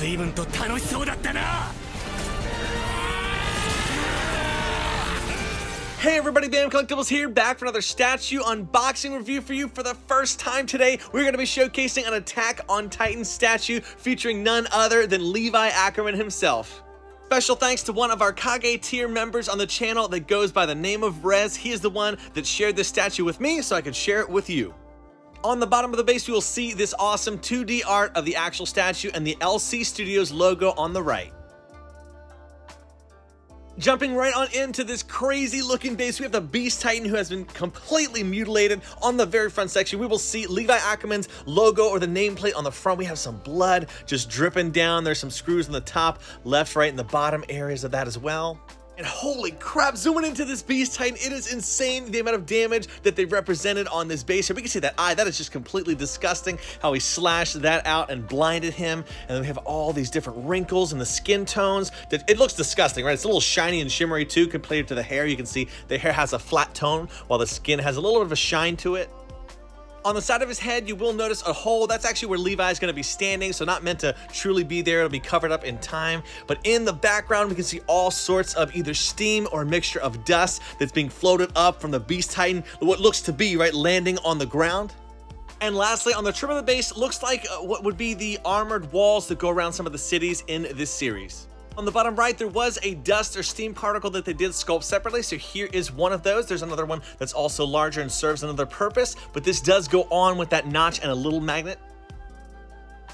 随分と楽しそうだったな。 Hey everybody, Blandon Collectibles here, back for another statue unboxing review for you. For the first time today, we're going to be showcasing an Attack on Titan statue featuring none other than Levi Ackerman himself. Special thanks to one of our Kage tier members on the channel that goes by the name of Rez. He is the one that shared this statue with me so I could share it with you. On the bottom of the base, you will see this awesome 2D art of the actual statue and the LC Studios logo on the right. Jumping right on into this crazy looking base, we have the Beast Titan who has been completely mutilated. On the very front section, we will see Levi Ackerman's logo or the nameplate on the front. We have some blood just dripping down. There's some screws on the top, left, right, and the bottom areas of that as well. And holy crap, zooming into this Beast Titan, it is insane the amount of damage that they represented on this base here. We can see that eye, that is just completely disgusting, how he slashed that out and blinded him. And then we have all these different wrinkles and the skin tones. It looks disgusting, right? It's a little shiny and shimmery too compared to the hair. You can see the hair has a flat tone while the skin has a little bit of a shine to it. On the side of his head, you will notice a hole. That's actually where Levi is going to be standing, so not meant to truly be there. It'll be covered up in time. But in the background, we can see all sorts of either steam or a mixture of dust that's being floated up from the Beast Titan, what looks to be, right, landing on the ground. And lastly, on the trim of the base, looks like what would be the armored walls that go around some of the cities in this series. On the bottom right, there was a dust or steam particle that they did sculpt separately, so here is one of those. There's another one that's also larger and serves another purpose, but this does go on with that notch and a little magnet.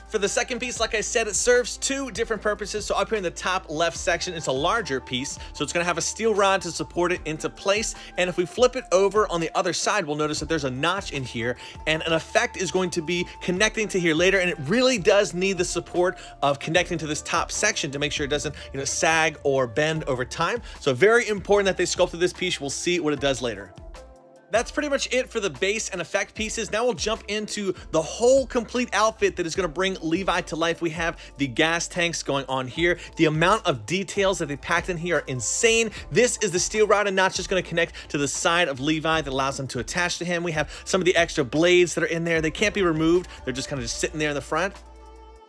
For the second piece, like I said, it serves two different purposes. So up here in the top left section, it's a larger piece, so it's going to have a steel rod to support it into place. And if we flip it over on the other side, we'll notice that there's a notch in here, and an effect is going to be connecting to here later. And it really does need the support of connecting to this top section to make sure it doesn't, sag or bend over time. So very important that they sculpted this piece. We'll see what it does later. That's pretty much it for the base and effect pieces. Now we'll jump into the whole complete outfit that is going to bring Levi to life. We have the gas tanks going on here. The amount of details that they packed in here are insane. This is the steel rod and notch just going to connect to the side of Levi that allows them to attach to him. We have some of the extra blades that are in there. They can't be removed. They're just kind of just sitting there in the front.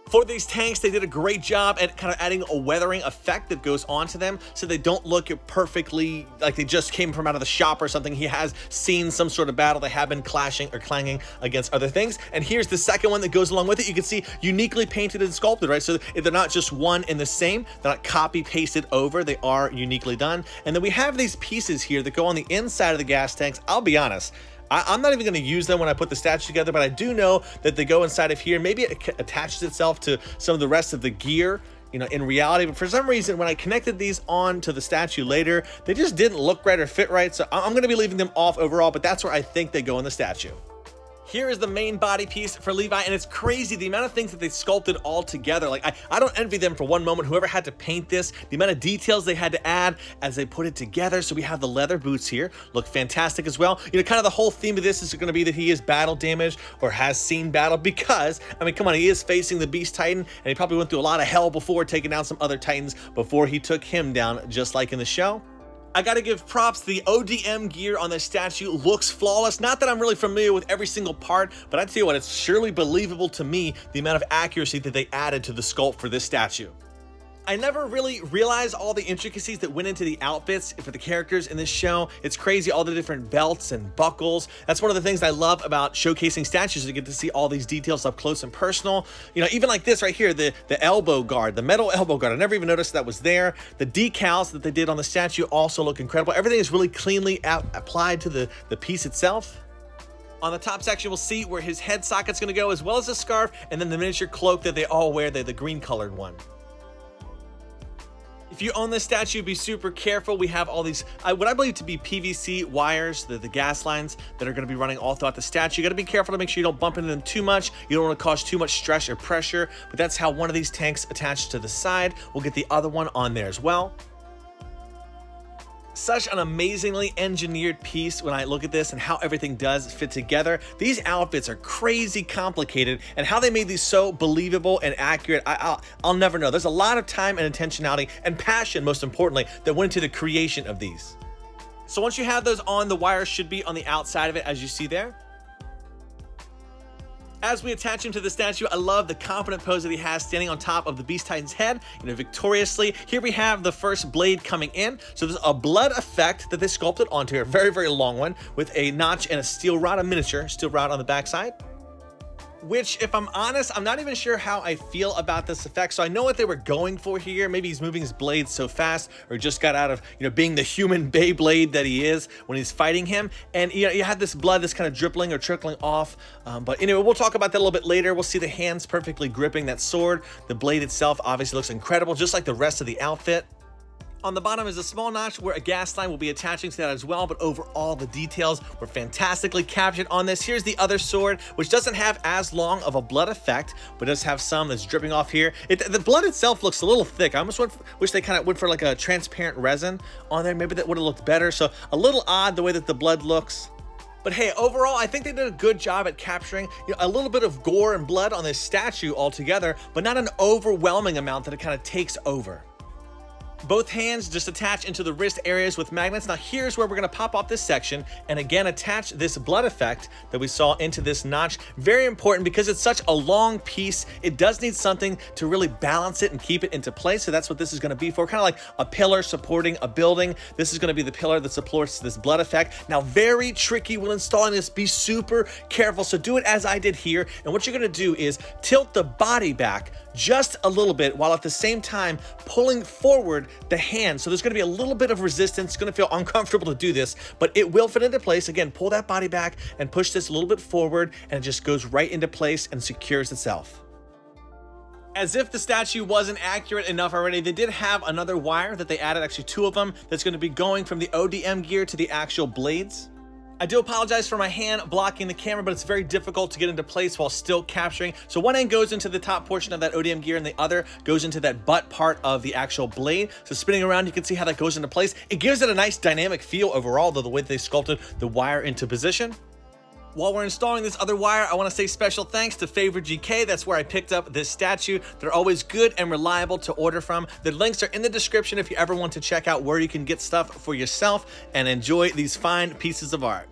For these tanks, they did a great job at kind of adding a weathering effect that goes onto them so they don't look perfectly like they just came from out of the shop or something. He has seen some sort of battle. They have been clashing or clanging against other things. And here's the second one that goes along with it. You can see uniquely painted and sculpted, right? So they're not just one and the same. They're not copy pasted over. They are uniquely done. And then we have these pieces here that go on the inside of the gas tanks. I'll be honest, I'm not even going to use them when I put the statue together, but I do know that they go inside of here. Maybe it attaches itself to some of the rest of the gear, in reality. But for some reason, when I connected these on to the statue later, they just didn't look right or fit right. So I'm going to be leaving them off overall, but that's where I think they go in the statue. Here is the main body piece for Levi, and it's crazy the amount of things that they sculpted all together. Like, I don't envy them for one moment, whoever had to paint this, the amount of details they had to add as they put it together. So we have the leather boots here, look fantastic as well. Kind of the whole theme of this is going to be that he is battle damaged or has seen battle because, I mean, come on, he is facing the Beast Titan, and he probably went through a lot of hell before taking down some other Titans before he took him down, just like in the show. I gotta give props to the ODM gear on this statue. Looks flawless. Not that I'm really familiar with every single part, but I tell you what, it's surely believable to me the amount of accuracy that they added to the sculpt for this statue. I never really realized all the intricacies that went into the outfits for the characters in this show. It's crazy, all the different belts and buckles. That's one of the things I love about showcasing statues, to get to see all these details up close and personal. Even like this right here, the elbow guard, the metal elbow guard. I never even noticed that was there. The decals that they did on the statue also look incredible. Everything is really cleanly applied to the piece itself. On the top section, we'll see where his head socket's gonna go, as well as a scarf, and then the miniature cloak that they all wear, the green colored one. If you own this statue, be super careful. We have all these, what I believe to be PVC wires, the gas lines that are going to be running all throughout the statue. You got to be careful to make sure you don't bump into them too much. You don't want to cause too much stress or pressure, but that's how one of these tanks attached to the side. We'll get the other one on there as well. Such an amazingly engineered piece when I look at this and how everything does fit together. These outfits are crazy complicated, and how they made these so believable and accurate, I'll never know. There's a lot of time and intentionality and passion, most importantly, that went into the creation of these. So once you have those on, the wires should be on the outside of it, as you see there. As we attach him to the statue, I love the confident pose that he has standing on top of the Beast Titan's head, victoriously. Here we have the first blade coming in. So there's a blood effect that they sculpted onto here, very, very long one, with a notch and a steel rod, a miniature steel rod on the backside. Which, if I'm honest, I'm not even sure how I feel about this effect. So I know what they were going for here. Maybe he's moving his blade so fast, or just got out of, being the human Beyblade that he is when he's fighting him. And, you had this blood that's kind of dripping or trickling off. But anyway, we'll talk about that a little bit later. We'll see the hands perfectly gripping that sword. The blade itself obviously looks incredible, just like the rest of the outfit. On the bottom is a small notch where a gas line will be attaching to that as well, but overall the details were fantastically captured on this. Here's the other sword, which doesn't have as long of a blood effect, but does have some that's dripping off here. The blood itself looks a little thick. I almost wish they kind of went for like a transparent resin on there. Maybe that would have looked better. So a little odd the way that the blood looks. But hey, overall, I think they did a good job at capturing a little bit of gore and blood on this statue altogether, but not an overwhelming amount that it kind of takes over. Both hands just attach into the wrist areas with magnets. Now here's where we're going to pop off this section and again attach this blood effect that we saw into this notch. Very important because it's such a long piece. It does need something to really balance it and keep it into place. So that's what this is going to be for, kind of like a pillar supporting a building. This is going to be the pillar that supports this blood effect. Now very tricky when installing this. Be super careful. So do it as I did here. And what you're going to do is tilt the body back just a little bit while at the same time pulling forward the hand. So there's going to be a little bit of resistance. It's going to feel uncomfortable to do this, but it will fit into place. Again, pull that body back and push this a little bit forward, and it just goes right into place and secures itself. As if the statue wasn't accurate enough already, they did have another wire that they added, actually 2 of them, that's going to be going from the ODM gear to the actual blades. I do apologize for my hand blocking the camera, but it's very difficult to get into place while still capturing. So one end goes into the top portion of that ODM gear and the other goes into that butt part of the actual blade. So spinning around, you can see how that goes into place. It gives it a nice dynamic feel overall, though, the way they sculpted the wire into position. While we're installing this other wire, I want to say special thanks to Favorite GK. That's where I picked up this statue. They're always good and reliable to order from. The links are in the description if you ever want to check out where you can get stuff for yourself and enjoy these fine pieces of art.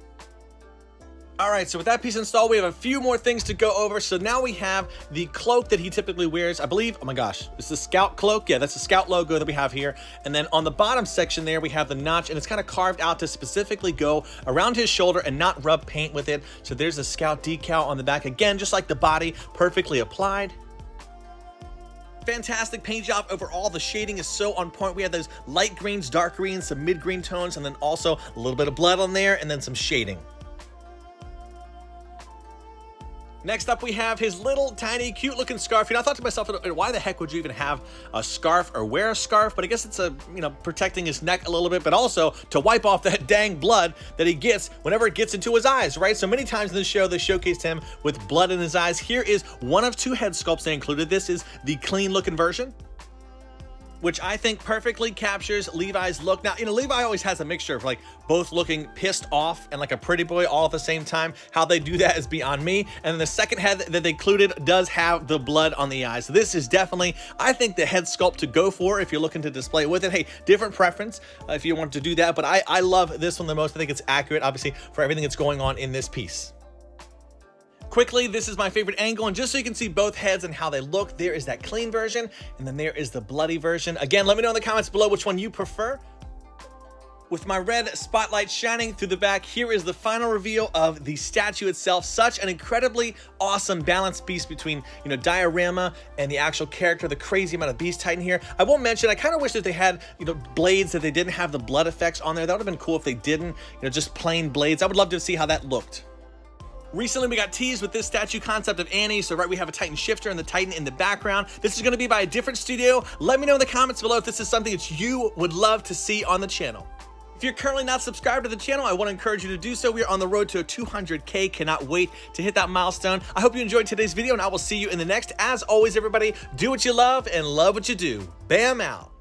All right, so with that piece installed, we have a few more things to go over. So now we have the cloak that he typically wears. I believe, oh my gosh, it's the Scout cloak. Yeah, that's the Scout logo that we have here. And then on the bottom section there, we have the notch, and it's kind of carved out to specifically go around his shoulder and not rub paint with it. So there's a Scout decal on the back. Again, just like the body, perfectly applied. Fantastic paint job overall. The shading is so on point. We have those light greens, dark greens, some mid-green tones, and then also a little bit of blood on there, and then some shading. Next up, we have his little tiny cute looking scarf. I thought to myself, why the heck would you even have a scarf or wear a scarf? But I guess it's protecting his neck a little bit, but also to wipe off that dang blood that he gets whenever it gets into his eyes, right? So many times in the show, they showcased him with blood in his eyes. Here is one of 2 head sculpts they included. This is the clean looking version, which I think perfectly captures Levi's look. Now, Levi always has a mixture of like both looking pissed off and like a pretty boy all at the same time. How they do that is beyond me. And then the second head that they included does have the blood on the eyes. So this is definitely, I think, the head sculpt to go for if you're looking to display with it. Hey, different preference if you want to do that, but I love this one the most. I think it's accurate, obviously, for everything that's going on in this piece. Quickly, this is my favorite angle, and just so you can see both heads and how they look, there is that clean version, and then there is the bloody version. Again, let me know in the comments below which one you prefer. With my red spotlight shining through the back, here is the final reveal of the statue itself. Such an incredibly awesome balanced piece between, diorama and the actual character, the crazy amount of Beast Titan here. I will mention, I kind of wish that they had, blades that they didn't have the blood effects on there. That would have been cool if they didn't, just plain blades. I would love to see how that looked. Recently, we got teased with this statue concept of Annie. So right, we have a Titan shifter and the Titan in the background. This is going to be by a different studio. Let me know in the comments below if this is something that you would love to see on the channel. If you're currently not subscribed to the channel, I want to encourage you to do so. We are on the road to a 200K. Cannot wait to hit that milestone. I hope you enjoyed today's video, and I will see you in the next. As always, everybody, do what you love and love what you do. Bam out.